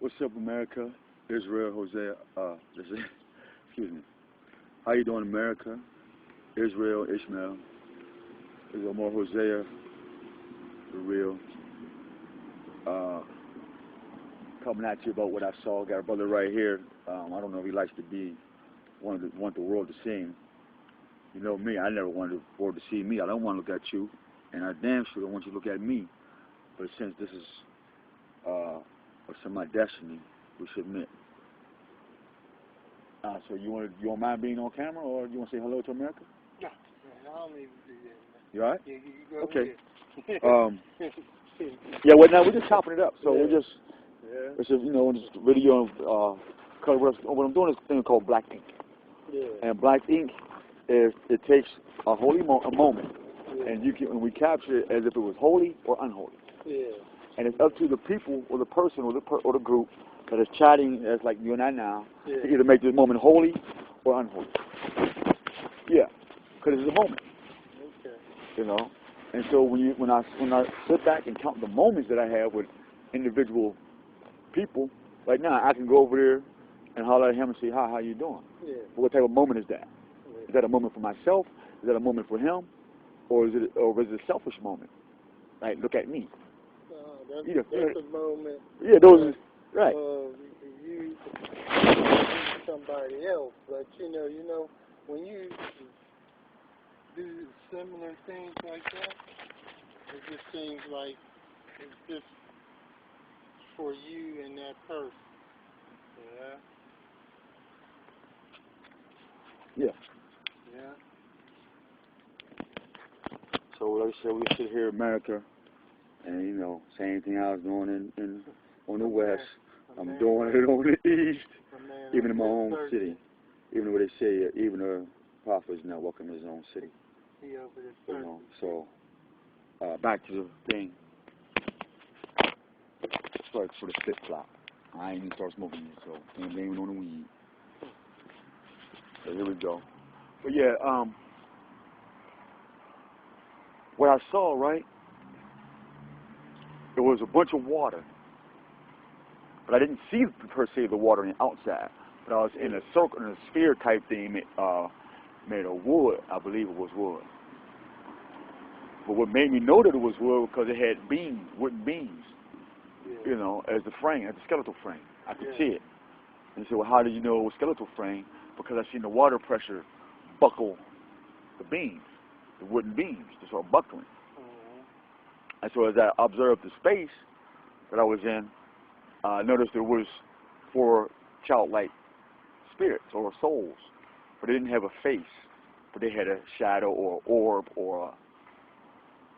What's up, America? Israel, Hosea, excuse me. How you doing, America? Israel, Ishmael. There's more Hosea, the real. Coming at you about what I saw. Got a brother right here. I don't know if he likes to be want the world to see him. You know me, I never wanted the world to see me. I don't want to look at you, and I damn sure don't want you to look at me. But since this is some of my destiny, we should admit. So you don't mind being on camera, or you want to say hello to America? No, I don't need to do that. You all right? Yeah, you go okay. Yeah, well, now we're just chopping it up. So we're just, it's a, just video of, what I'm doing is a thing called black ink. Yeah. And black ink is, it takes a holy moment, and and we capture it as if it was holy or unholy. Yeah. And it's up to the people or the person or the group that is chatting, as like you and I now, to either make this moment holy or unholy. Yeah, because it's a moment. Okay. And so when I sit back and count the moments that I have with individual people, like now I can go over there and holler at him and say, "Hi, how you doing?" Yeah. But what type of moment is that? Yeah. Is that a moment for myself? Is that a moment for him? Or is it a selfish moment? Like, look at me. That's a moment. Yeah, those are right. You somebody else, but you know, when you do similar things like that, it just seems like it's just for you and that person. Yeah. Yeah. So like I said, we sit here in America, and same thing I was doing on the west. I'm doing it on the east, even in my own city. Even though they say even a prophet is not welcome in his own city. So back to the thing. Sorry for the flip flop. I ain't even start smoking yet, so I'm blaming on the weed. So here we go. But yeah, what I saw, right, there was a bunch of water. But I didn't see, per se, the water on the outside. But I was in a circle, in a sphere type thing made of wood. I believe it was wood. But what made me know that it was wood because it had beams, wooden beams, as the frame, as the skeletal frame. I could see it. And they said, well, how did you know it was skeletal frame? Because I seen the water pressure buckle the beams, the wooden beams, just sort of buckling. And so as I observed the space that I was in, I noticed there was 4 childlike spirits or souls, but they didn't have a face, but they had a shadow or orb or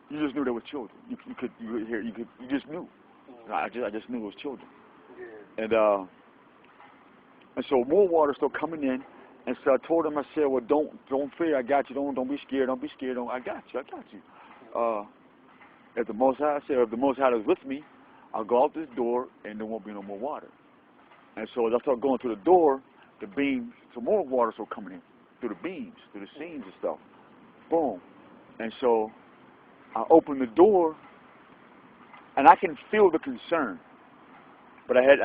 you just knew they were children. You just knew. I just knew it was children. Yeah. And so more water started coming in, and so I told them, I said, well, don't fear, I got you. Don't be scared. Don't be scared. I got you. If the Most High said, if the Most High is with me, I'll go out this door and there won't be no more water. And so as I started going through the door, the beams, some more water started coming in through the beams, through the seams and stuff. Boom. And so I opened the door, and I can feel the concern, but I had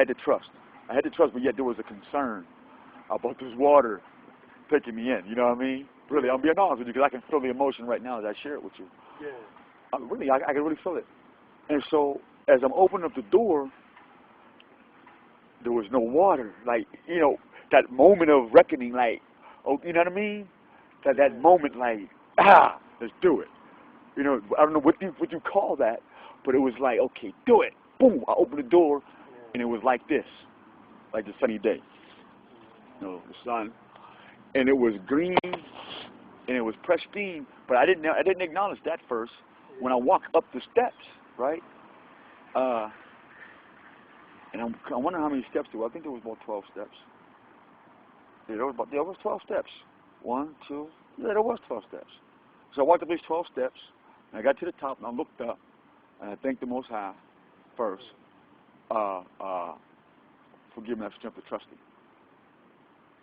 to trust. I had to trust, but yet there was a concern about this water taking me in. You know what I mean? Really, I'm being honest with you because I can feel the emotion right now as I share it with you. Yeah. I can really feel it. And so as I'm opening up the door, there was no water. Like, that moment of reckoning, like, oh, you know what I mean? That moment, like, let's do it. I don't know what you call that, but it was like, okay, do it. Boom, I opened the door, and it was like this, like the sunny day. The sun. And it was green, and it was pristine, but I didn't acknowledge that first. When I walked up the steps, right? And I wonder how many steps there were. I think there was about 12 steps. Yeah, there was 12 steps. 1, 2, there was 12 steps. So I walked up these 12 steps, and I got to the top, and I looked up, and I thanked the Most High first for giving me that strength to trust Him.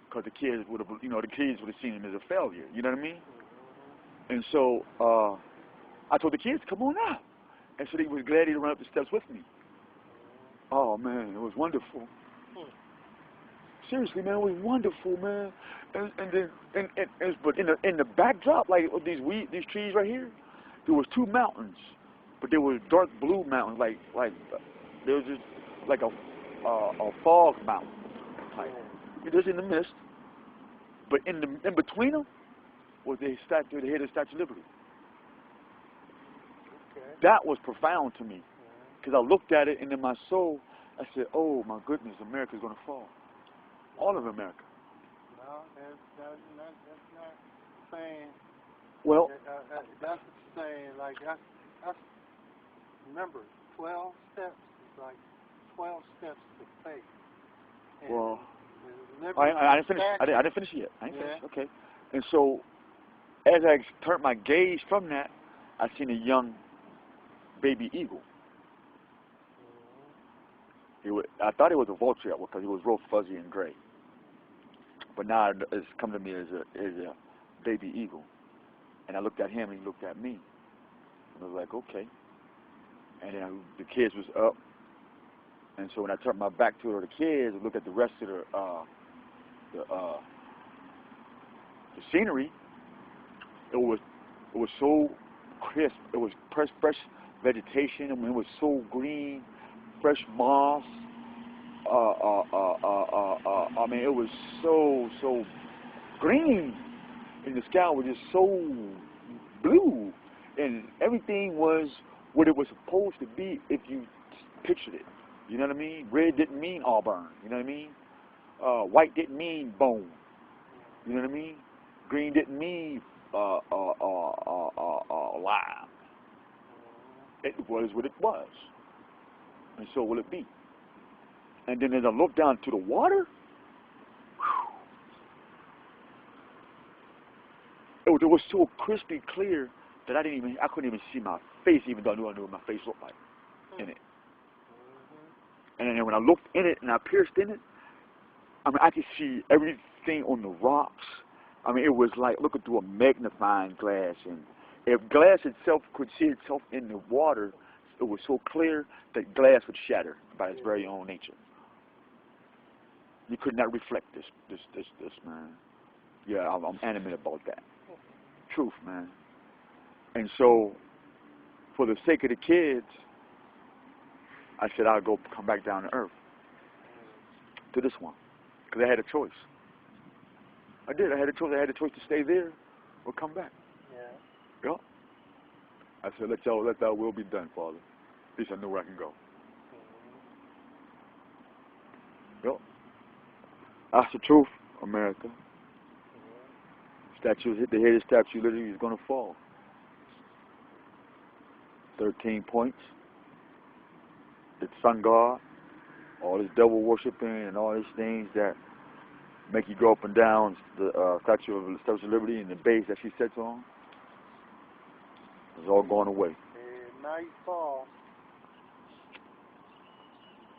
Because the kids would have seen him as a failure. You know what I mean? And so I told the kids, come on out. And so they was glad to run up the steps with me. Oh man, it was wonderful. Seriously, man, it was wonderful, man. And then, but in the backdrop, like these trees right here, there was two mountains, but they were dark blue mountains, like there was just like a fog mountain type. It was in the mist, but in between them was the statue, the head of the Statue of Liberty. Okay. That was profound to me, because I looked at it and in my soul, I said, "Oh my goodness, America's gonna fall." All of America. No, that's not saying. Well, that's saying like that's remember 12 steps is like 12 steps to faith. And well, I didn't finish. I didn't finish it yet. I didn't finish. Okay. And so, as I turned my gaze from that, I seen a young baby eagle. I thought it was a vulture because it was real fuzzy and gray. But now it's come to me as a baby eagle. And I looked at him and he looked at me. And I was like, okay. And then the kids was up. And so when I turned my back to the kids and looked at the rest of the scenery, it was so crisp. It was fresh vegetation. I mean, it was so green, fresh moss. I mean, it was so green, and the sky was just so blue, and everything was what it was supposed to be if you pictured it. You know what I mean? Red didn't mean Auburn. You know what I mean? White didn't mean bone. You know what I mean? Green didn't mean lime. It was what it was, and so will it be. And then as I looked down to the water, it was so crispy clear that I couldn't even see my face, even though I knew what my face looked like in it. And then when I looked in it and I pierced in it, I mean, I could see everything on the rocks. I mean, it was like looking through a magnifying glass. And if glass itself could see itself in the water, it was so clear that glass would shatter by its very own nature. You could not reflect this, man. Yeah, I'm animate about that. Truth, man. And so, for the sake of the kids, I said I'll come back down to earth to this one, because I had a choice. I did. I had a choice. I had a choice to stay there or come back. Yeah. Yep. I said, let thy will be done, Father. At least I know where I can go. Yep. That's the truth, America. Statue hit the head of the statue, literally is going to fall. 13 points. The sun god, all this devil worshiping and all these things that make you go up and down the statue of Liberty and the base that she sits on, is all going away. Nightfall.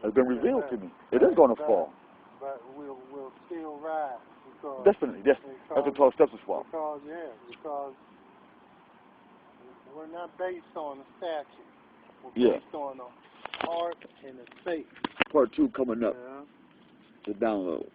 It's been revealed to me. It is going to fall. But we'll still rise. Definitely, yes. That's what 12 steps is for. Because we're not based on a statue. We're based on the heart and the faith. Part 2 coming up. The download.